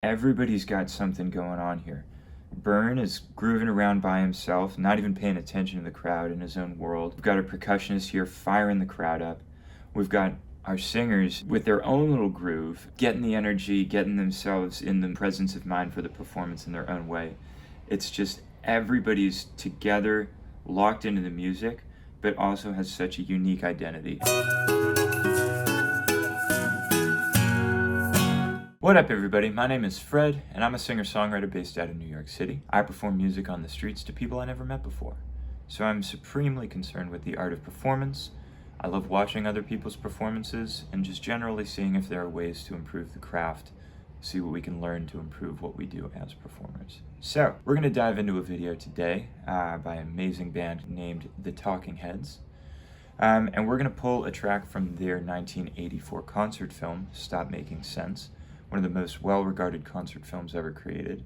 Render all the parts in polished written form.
Everybody's got something going on here. Byrne is grooving around by himself, not even paying attention to the crowd in his own world. We've got a percussionist here firing the crowd up. We've got our singers with their own little groove, getting the energy, getting themselves in the presence of mind for the performance in their own way. It's just everybody's together, locked into the music, but also has such a unique identity. What up, everybody? My name is Fred, and I'm a singer-songwriter based out of New York City. I perform music on the streets to people I never met before. So I'm supremely concerned with the art of performance. I love watching other people's performances and just generally seeing if there are ways to improve the craft, see what we can learn to improve what we do as performers. So we're going to dive into a video today by an amazing band named The Talking Heads. And we're going to pull a track from their 1984 concert film, Stop Making Sense, one of the most well-regarded concert films ever created,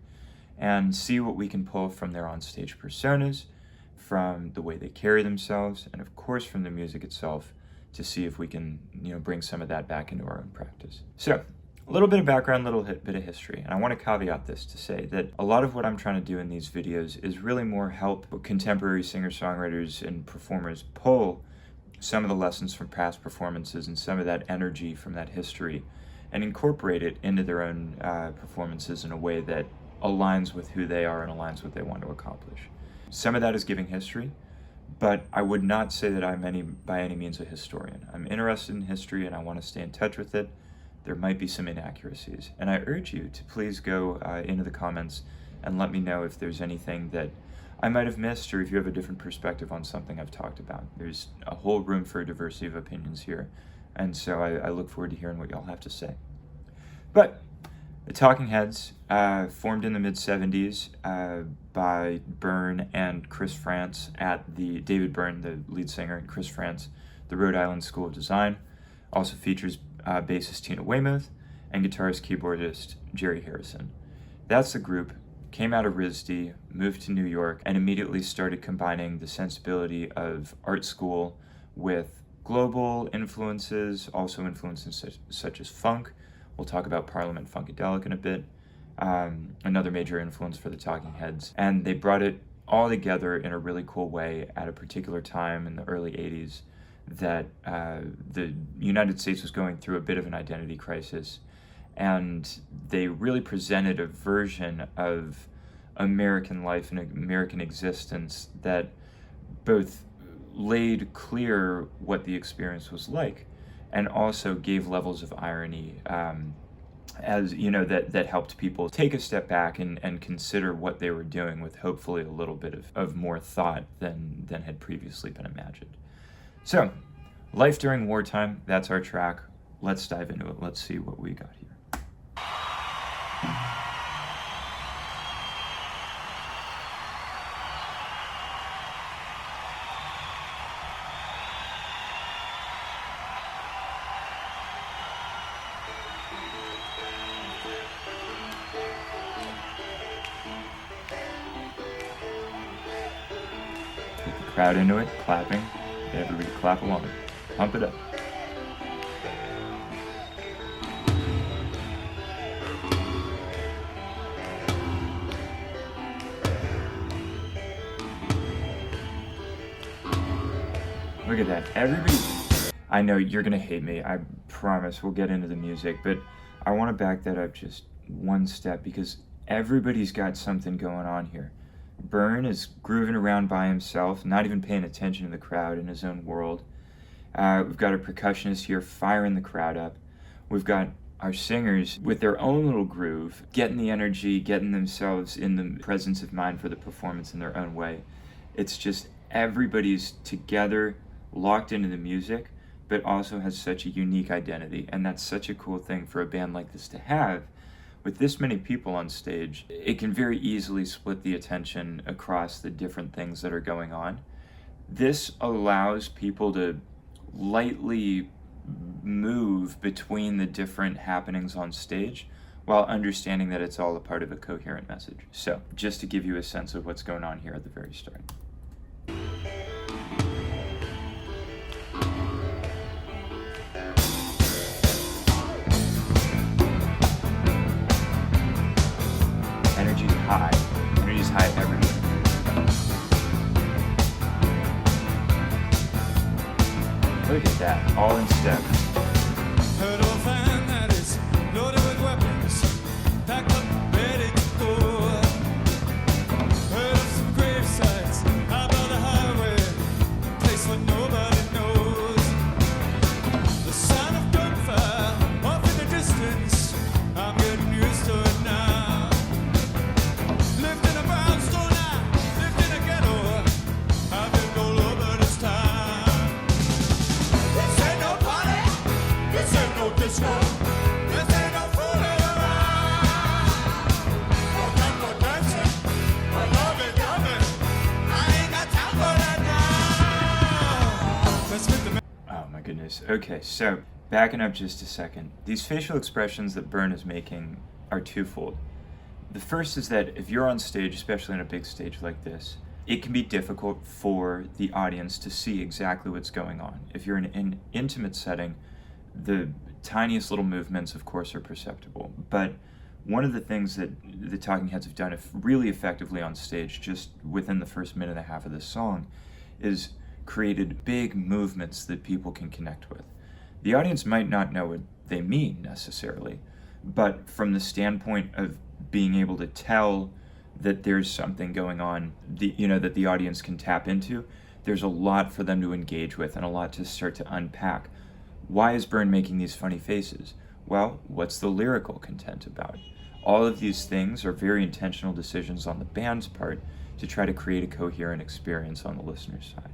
and see what we can pull from their onstage personas, from the way they carry themselves, and of course from the music itself, to see if we can, bring some of that back into our own practice. So, a little bit of background, bit of history, and I want to caveat this to say that a lot of what I'm trying to do in these videos is really more help contemporary singer-songwriters and performers pull some of the lessons from past performances and some of that energy from that history and incorporate it into their own performances in a way that aligns with who they are and aligns with what they want to accomplish. Some of that is giving history, but I would not say that I'm by any means a historian. I'm interested in history and I want to stay in touch with it. There might be some inaccuracies, and I urge you to please go into the comments and let me know if there's anything that I might have missed or if you have a different perspective on something I've talked about. There's a whole room for a diversity of opinions here. And so I look forward to hearing what y'all have to say. But the Talking Heads, formed in the mid-70s by Byrne and Chris France at David Byrne, the lead singer, and Chris France, the Rhode Island School of Design. Also features bassist Tina Weymouth and guitarist keyboardist Jerry Harrison. That's the group. Came out of RISD, moved to New York, and immediately started combining the sensibility of art school with global influences, also influences such as funk. We'll talk about Parliament Funkadelic in a bit. Another major influence for the Talking Heads. And they brought it all together in a really cool way at a particular time in the early 80s that the United States was going through a bit of an identity crisis. And they really presented a version of American life and American existence that both laid clear what the experience was like and also gave levels of irony that helped people take a step back and consider what they were doing with hopefully a little bit of more thought than had previously been imagined. So, Life During Wartime, that's our track. Let's dive into it. Let's see what we got here. Get the crowd into it, clapping. Get everybody to clap along. Pump it up. Look at that. Everybody, I know you're going to hate me. I promise we'll get into the music, but I want to back that up just one step because everybody's got something going on here. Byrne is grooving around by himself, not even paying attention to the crowd in his own world. We've got a percussionist here firing the crowd up. We've got our singers with their own little groove, getting the energy, getting themselves in the presence of mind for the performance in their own way. It's just everybody's together, locked into the music, but also has such a unique identity. And that's such a cool thing for a band like this to have. With this many people on stage, it can very easily split the attention across the different things that are going on. This allows people to lightly move between the different happenings on stage while understanding that it's all a part of a coherent message. So, just to give you a sense of what's going on here at the very start. high. Energy's high everywhere. Look at that, all in step. Heard of a van that is loaded with weapons, packed up, ready to go. Heard of some grave sites out by the highway, a place where nobody knows. The sound of gunfire off in the distance, I'm getting used to it now. Lived in a brownstone, I lived in a ghetto, I've been all over this town. This ain't no party, this ain't no disco, this ain't no fooling around. No time for dancing, for loving, I ain't got time for that now. Let's get the Oh my goodness. Okay, so backing up just a second. These facial expressions that Byrne is making are twofold. The first is that if you're on stage, especially on a big stage like this, it can be difficult for the audience to see exactly what's going on. If you're in an intimate setting, the tiniest little movements, of course, are perceptible. But one of the things that the Talking Heads have done really effectively on stage, just within the first minute and a half of this song, is created big movements that people can connect with. The audience might not know what they mean necessarily, but from the standpoint of being able to tell that there's something going on, that the audience can tap into, there's a lot for them to engage with and a lot to start to unpack. Why is Byrne making these funny faces? Well, what's the lyrical content about? All of these things are very intentional decisions on the band's part to try to create a coherent experience on the listener's side.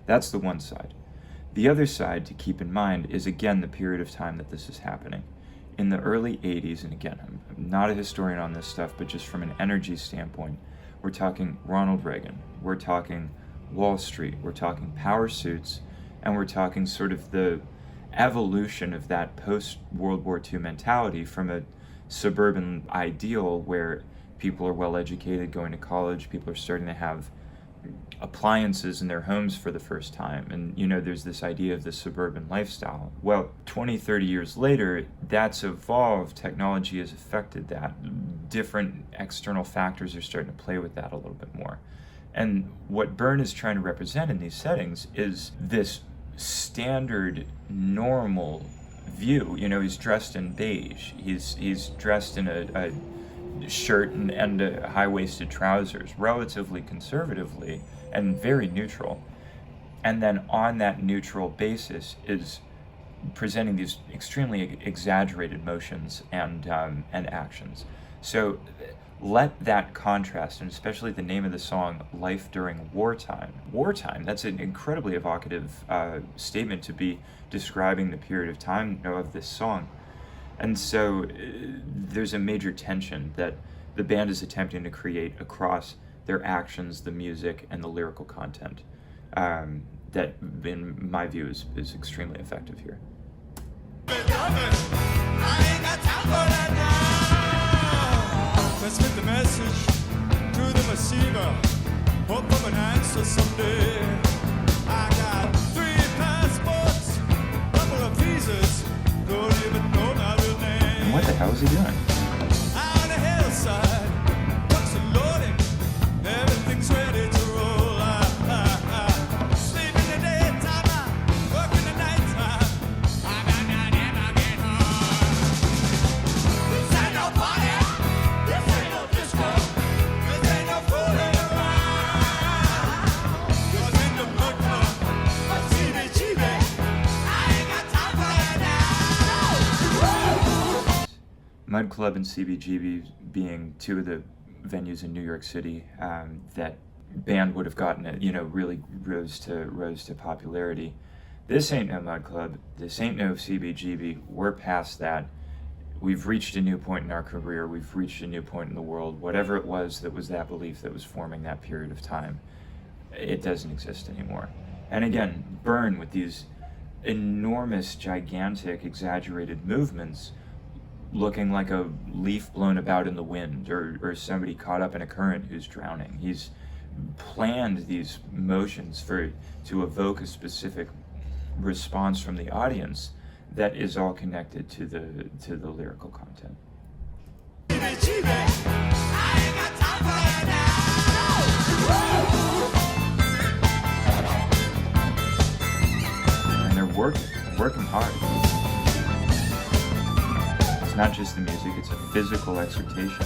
That's the one side. The other side to keep in mind is, again, the period of time that this is happening. In the early 80s, and again, I'm not a historian on this stuff, but just from an energy standpoint, we're talking Ronald Reagan, we're talking Wall Street, we're talking power suits, and we're talking sort of the evolution of that post-World War II mentality from a suburban ideal where people are well educated, going to college, people are starting to have appliances in their homes for the first time, and there's this idea of the suburban lifestyle. Well, 20, 30 years later, that's evolved. Technology has affected that. Different external factors are starting to play with that a little bit more. And what Byrne is trying to represent in these settings is this standard, normal view. He's dressed in beige. He's dressed in a shirt and high-waisted trousers, relatively conservatively and very neutral. And then on that neutral basis is presenting these extremely exaggerated motions and actions. So let that contrast, and especially the name of the song, Life During Wartime. Wartime, that's an incredibly evocative statement to be describing the period of time of this song. And so there's a major tension that the band is attempting to create across their actions, the music, and the lyrical content that, in my view, is extremely effective here. Let's get the message to the receiver. Hope for an answer someday. I got 3 passports, couple of visas, don't even know my real name. And what the hell is he doing? Out on the hillside, trucks are loading, everything's ready to roll. Sleep in the daytime, work in the nighttime. I got not ever get home. This ain't no party, this ain't no disco, this ain't no fooling around. Was in the blood club, but CBGB, I ain't got time for that now. Mud Club and CBGB being two of the venues in New York City that band would have gotten really rose to popularity. This ain't no Mud Club. This ain't no CBGB. We're past that. We've reached a new point in our career. We've reached a new point in the world. Whatever it was that belief that was forming that period of time, it doesn't exist anymore. And again, Byrne with these enormous, gigantic, exaggerated movements, looking like a leaf blown about in the wind or somebody caught up in a current who's drowning. He's planned these motions to evoke a specific response from the audience that is all connected to the lyrical content. I ain't got time working hard. It's not just the music, it's a physical exhortation.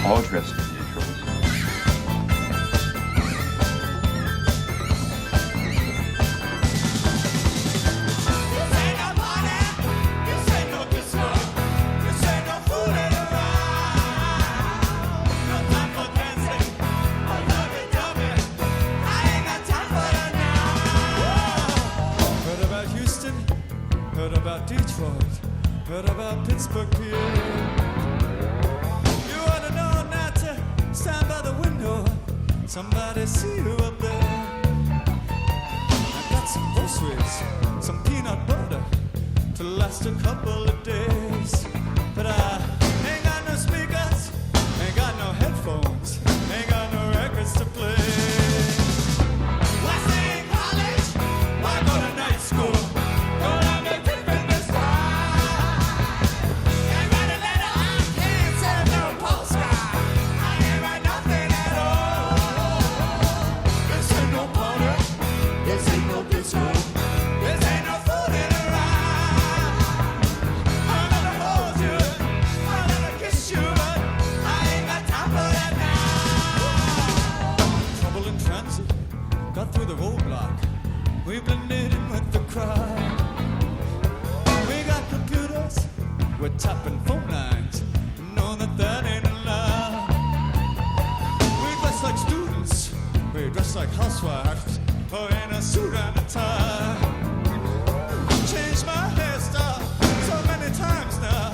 All dressed in neutrals. Heard about Detroit, heard about Pittsburgh, PA. You ought to know not to stand by the window. Somebody see you up there. I got some groceries, some peanut butter to last a couple of days. But I ain't got no speakers, ain't got no headphones, ain't got no records to play. Why stay in college? Why go to night school? Got through the roadblock, we blended in with the crowd. We got computers, we're tapping phone lines, know that ain't allowed. We dress like students, we dress like housewives, or in a suit and a tie. Changed my hairstyle so many times now.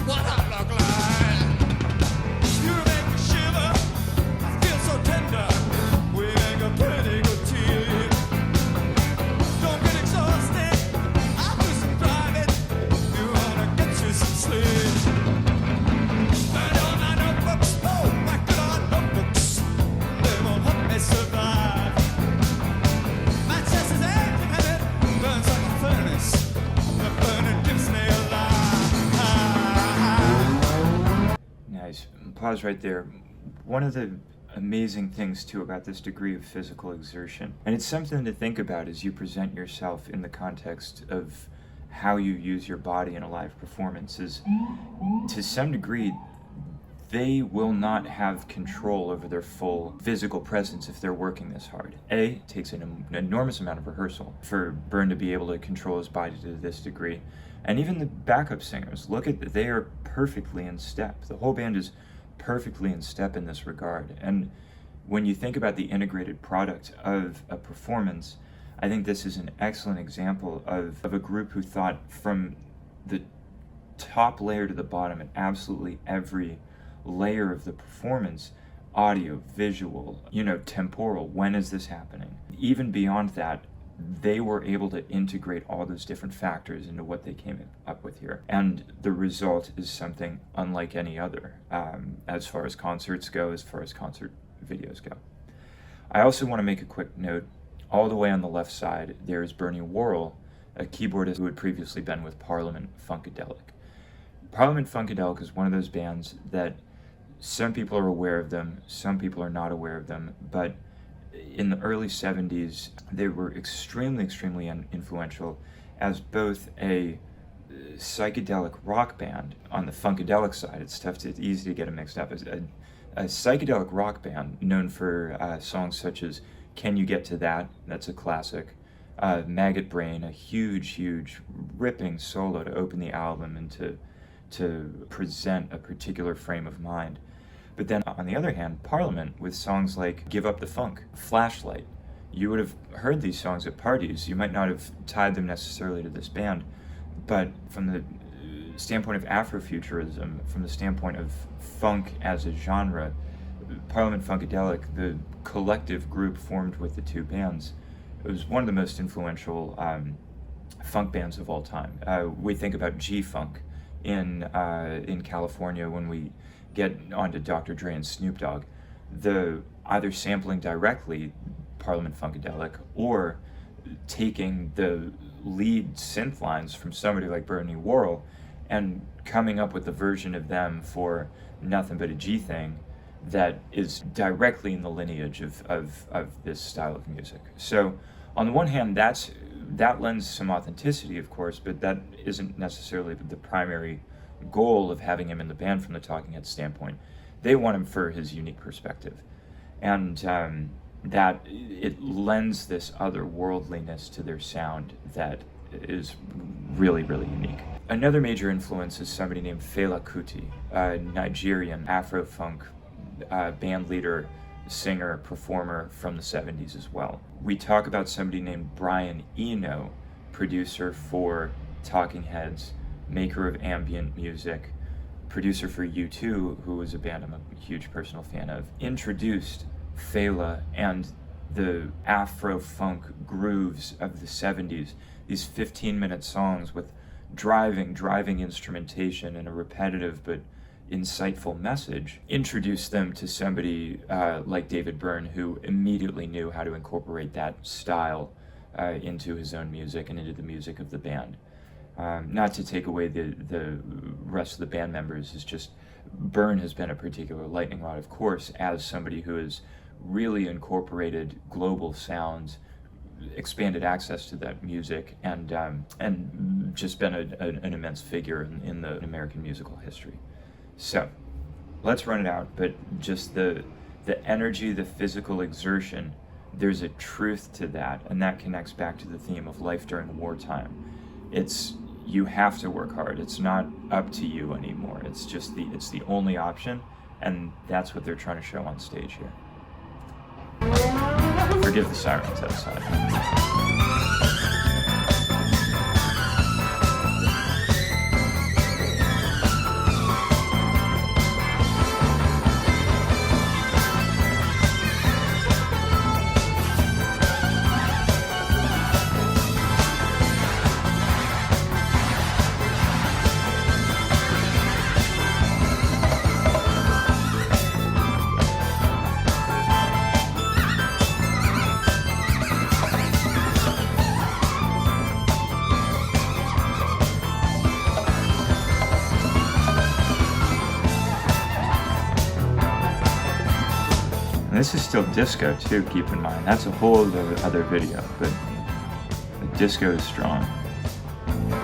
What I look like? You make me shiver, I feel so tender. We make a pretty good team. Don't get exhausted, I'll do some driving. You wanna get you some sleep. And all my notebooks, oh my God, notebooks, they won't help me survive. My chest is aching and it burns like a furnace. The burning keeps me alive. Nice. Pause right there. One of the amazing things too about this degree of physical exertion, and it's something to think about as you present yourself in the context of how you use your body in a live performance, is to some degree they will not have control over their full physical presence if they're working this hard. It takes an enormous amount of rehearsal for Byrne to be able to control his body to this degree. And even the backup singers, they are perfectly in step. The whole band is perfectly in step in this regard. And when you think about the integrated product of a performance, I think this is an excellent example of a group who thought from the top layer to the bottom at absolutely every layer of the performance, audio, visual, temporal, when is this happening? Even beyond that, they were able to integrate all those different factors into what they came up with here. And the result is something unlike any other, as far as concerts go, as far as concert videos go. I also want to make a quick note. All the way on the left side, there's Bernie Worrell, a keyboardist who had previously been with Parliament Funkadelic. Parliament Funkadelic is one of those bands that some people are aware of them, some people are not aware of them, but in the early 70s, they were extremely influential as both a psychedelic rock band on the Funkadelic side. It's easy to get them mixed up. As a psychedelic rock band known for songs such as Can You Get to That? That's a classic. Maggot Brain, a huge ripping solo to open the album and to present a particular frame of mind. But then on the other hand, Parliament with songs like Give Up the Funk, Flashlight. You would have heard these songs at parties. You might not have tied them necessarily to this band, but from the standpoint of Afrofuturism, from the standpoint of funk as a genre, Parliament Funkadelic, the collective group formed with the two bands, it was one of the most influential funk bands of all time. We think about G-Funk in California when we get onto Dr. Dre and Snoop Dogg. Either sampling directly Parliament Funkadelic or taking the lead synth lines from somebody like Bernie Worrell and coming up with a version of them for Nothing But a G Thing that is directly in the lineage of this style of music. So on the one hand, that lends some authenticity, of course, but that isn't necessarily the primary goal of having him in the band from the Talking Heads standpoint. They want him for his unique perspective. And that it lends this otherworldliness to their sound that is really, really unique. Another major influence is somebody named Fela Kuti, a Nigerian Afro-funk band leader, singer, performer from the 70s as well. We talk about somebody named Brian Eno, producer for Talking Heads, maker of ambient music, producer for U2, who was a band I'm a huge personal fan of, introduced Fela and the Afro-funk grooves of the 70s, these 15-minute songs with driving instrumentation and a repetitive but insightful message, introduced them to somebody like David Byrne, who immediately knew how to incorporate that style into his own music and into the music of the band. Not to take away the rest of the band members, it's just Byrne has been a particular lightning rod, of course, as somebody who has really incorporated global sounds, expanded access to that music, and just been an immense figure in the American musical history. So let's run it out, but just the energy, the physical exertion, there's a truth to that, and that connects back to the theme of life during wartime. You have to work hard. It's not up to you anymore. It's the only option, and that's what they're trying to show on stage here. Forgive the sirens outside. And this is still disco too, keep in mind. That's a whole other video, but the disco is strong. Thank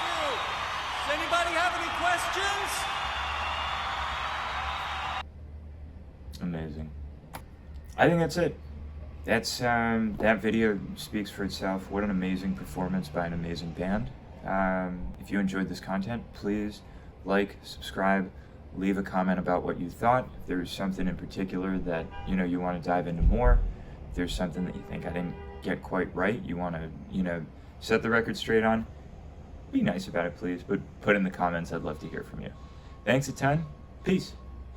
you. Does anybody have any questions? Amazing. I think that's it. That video speaks for itself. What an amazing performance by an amazing band. If you enjoyed this content, please like, subscribe, leave a comment about what you thought. If there's something in particular that you want to dive into more, if there's something that you think I didn't get quite right, you want to set the record straight on, be nice about it, please. But put in the comments. I'd love to hear from you. Thanks a ton. Peace.